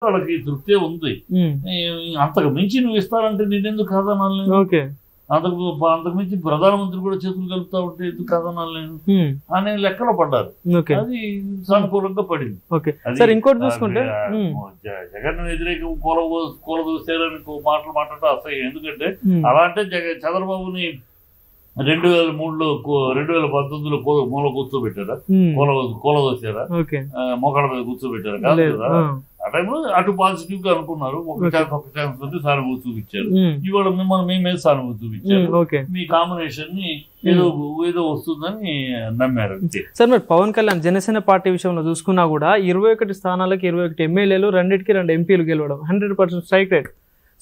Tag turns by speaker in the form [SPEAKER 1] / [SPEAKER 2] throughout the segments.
[SPEAKER 1] వాళ్ళకి తృప్తే ఉంది. అంతకు మించి నువ్వు ఇస్తానంటే నేనెందుకు కాదనాలి? అంతకు మించి ప్రధానమంత్రి కూడా చేతులు కలుపుతా ఉంటే ఎందుకు కాదనాలి అనే లెక్కలో పడ్డారు. అది సానుకూలంగా పడింది.
[SPEAKER 2] ఇంకోటి చూసుకుంటే
[SPEAKER 1] జగన్ వ్యతిరేక కూలదోసారని మాటలు మాట్లాడటం అసహ్యం. ఎందుకంటే అలా అంటే చంద్రబాబుని 2003లో 2019లో మూల కూర్చోబెట్టారా, కూలదోసారా, మోకాళ్ళ మీద కూర్చోబెట్టారా? కాదు కదా. ఆ టైంలో అటు పాజిటివ్ గా అనుకున్నారు. ఒక ఛాన్స్ తోటి సానుభూతి చూపించారు. ఇవాళ మిమ్మల్ని మీ మీద సానుభూతి చూపించారు. మీ కాంబినేషన్ ని ఏదో వస్తుందని నమ్మారు.
[SPEAKER 2] సార్ మరి పవన్ కళ్యాణ్ జనసేన పార్టీ విషయంలో చూసుకున్నా కూడా 21 స్థానాలకు 21 ఎమ్మెల్యేలు, 2 ఎంపీలు గెలవడం 100% స్ట్రైక్ రేట్.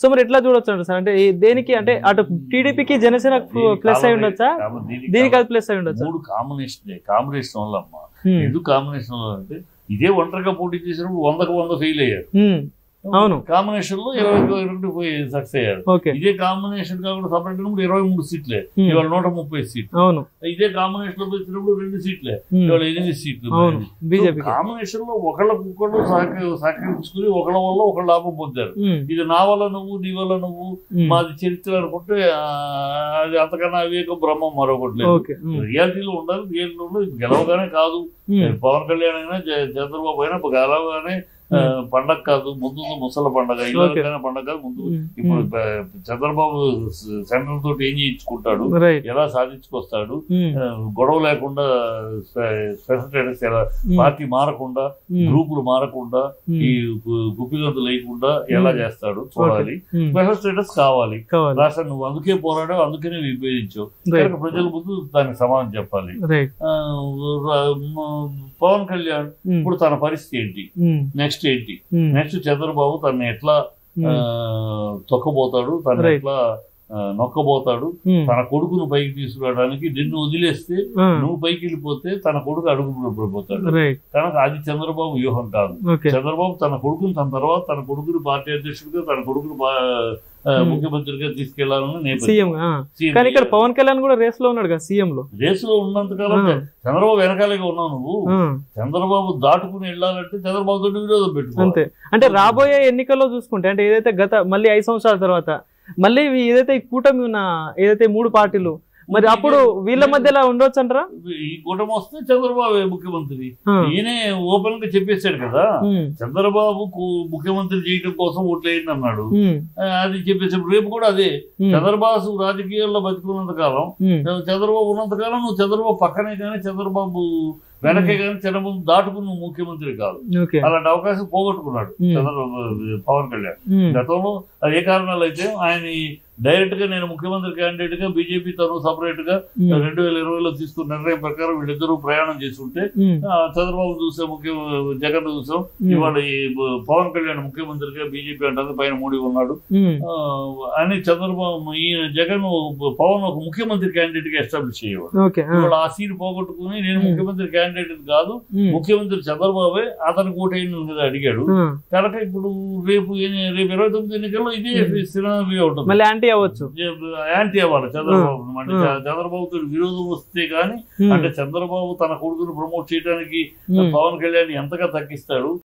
[SPEAKER 2] సో మరి ఎట్లా చూడొచ్చు సార్? అంటే దేనికి అంటే అటు టీడీపీకి జనసేన ప్లస్ అయి ఉండొచ్చా, దీనికి అది ప్లస్ అయి ఉండొచ్చా?
[SPEAKER 1] 3 కాంబినేషన్ వల్ల అమ్మా. ఎందుకు కాంబినేషన్ వల్ల అంటే ఇదే ఒంటరిగా పోటీ చేసినప్పుడు 100కు 100 ఫెయిల్ అయ్యారు.
[SPEAKER 2] అవును,
[SPEAKER 1] కాంబినేషన్ లో 22 సక్సెస్ అయ్యారు. ఇదే కాంబినేషన్ కాకుండా సపరేట్ 23 సీట్లే, ఇవాళ 130 సీట్లు.
[SPEAKER 2] అవును,
[SPEAKER 1] ఇదే కాంబినేషన్ లో వచ్చినప్పుడు 2 సీట్లే, ఇవాళ 8 సీట్లు. కాంబినేషన్ లో ఒకళ్ళకొకళ్ళు సహకరించుకుని ఒకళ్ళ వల్ల ఒకళ్ళు లాభం పొందారు. ఇది నా వల్ల నువ్వు, నీ వల్ల నువ్వు, మాది చరిత్ర అనుకుంటే అది అంతకన్నా అవివేకం బ్రహ్మం మరొకటి లేదు. రియాలిటీలో ఉండాలి. రియాలిటీలో గెలవగానే కాదు, పవన్ కళ్యాణ్ అయినా చంద్రబాబు అయినా గెలవగానే పండగ కాదు, ముందు ముసల పండగ, ఇళ్ళకైనా పండగ కాదు. ముందు ఇప్పుడు చంద్రబాబు సెంట్రల్ తోటి ఏం చేయించుకుంటాడు, ఎలా సాధించుకొస్తాడు, గొడవ లేకుండా స్పెషల్ ఎలా పార్టీ మారకుండా, గ్రూపులు మారకుండా, ఈ గుప్పిగంతులు లేకుండా ఎలా చేస్తాడు చూడాలి. స్పెషల్ స్టేటస్ కావాలి రాష్ట్రం. నువ్వు అందుకే పోరాడావు, అందుకనే విభేదించావు. ప్రజల ముందు దానికి సమాధానం చెప్పాలి. పవన్ కళ్యాణ్ ఇప్పుడు తన పరిస్థితి ఏంటి, నెక్స్ట్ ఏంటి, నెక్స్ట్ చంద్రబాబు తనని ఎట్లా తొక్కబోతాడు, తను ఎట్లా నొక్కబోతాడు, తన కొడుకును పైకి తీసుకురావడానికి. నిన్ను వదిలేస్తే నువ్వు పైకి వెళ్ళిపోతే తన కొడుకు అడుగు పడిపోతాడు. కనుక అది చంద్రబాబు వ్యూహం కాదు. చంద్రబాబు తన కొడుకుని, తన తర్వాత తన కొడుకుని పార్టీ అధ్యక్షుడిగా, తన కొడుకుని ముఖ్యమంత్రిగా తీసుకెళ్లాలని
[SPEAKER 2] కానీ ఇక్కడ పవన్ కళ్యాణ్ కూడా రేస్ లో ఉన్నాడు కదా. సీఎం లో
[SPEAKER 1] రేస్ లో ఉన్నంతకాలం చంద్రబాబు వెనకాలగా ఉన్నావు నువ్వు. చంద్రబాబు దాటుకుని వెళ్ళాలంటే చంద్రబాబు తోటి విరోధం పెట్టుకో.
[SPEAKER 2] అంతే. అంటే రాబోయే ఎన్నికల్లో చూసుకుంటే, అంటే ఏదైతే మళ్ళీ 5 సంవత్సరాల తర్వాత మళ్ళీ ఏదైతే ఈ కూటమి ఉన్న ఏదైతే 3 పార్టీలు, మరి అప్పుడు వీళ్ళ మధ్యలో ఉండొచ్చు అంటారా?
[SPEAKER 1] ఈ కూటమి వస్తే చంద్రబాబు ముఖ్యమంత్రి. ఈయనే ఓపెన్ గా చెప్పేశాడు కదా, చంద్రబాబు ముఖ్యమంత్రి చేయడం కోసం ఓట్లేయండి అన్నాడు. అది చెప్పేసాడు. రేపు కూడా అదే. చంద్రబాబు రాజకీయాల్లో బతుకున్నంత కాలం, చంద్రబాబు ఉన్నంత కాలం నువ్వు చంద్రబాబు పక్కనే కానీ, చంద్రబాబు వెనకే కానీ చంద్రబాబు దాటుకుని నువ్వు ముఖ్యమంత్రి కాదు. అలాంటి అవకాశం పోగొట్టుకున్నాడు పవన్ కళ్యాణ్ గతంలో. ఏ కారణాలు అయితే ఆయన డైరెక్ట్ గా నేను ముఖ్యమంత్రి క్యాండిడేట్ గా, బీజేపీ తను సపరేట్ గా 2020లో తీసుకున్న నిర్ణయం ప్రకారం వీళ్ళిద్దరూ ప్రయాణం చేస్తుంటే చంద్రబాబు చూసాం, జగన్ చూసాం. ఇవాళ పవన్ కళ్యాణ్ ముఖ్యమంత్రిగా బీజేపీ అంటుంది, పైన మోడీ ఉన్నాడు అని చంద్రబాబు ఈ జగన్ పవన్ ఒక ముఖ్యమంత్రి క్యాండిడేట్ గా ఎస్టాబ్లిష్ అయ్యేవాడు. ఇవాళ ఆ సీట్ పోగొట్టుకుని నేను ముఖ్యమంత్రి క్యాండిడేట్ కాదు, ముఖ్యమంత్రి చంద్రబాబే, అతనికి ఓటైన మీద అడిగాడు. కనుక ఇప్పుడు రేపు 29 ఎన్నికల్లో ఇదే సినారియో ఉంటుంది. యాంటీ అవ్వాలి చంద్రబాబు. అంటే చంద్రబాబుతో విరోధం వస్తే గానీ, అంటే చంద్రబాబు తన కొడుకును ప్రమోట్ చేయడానికి పవన్ కళ్యాణ్ ఎంతగా తగ్గిస్తాడు.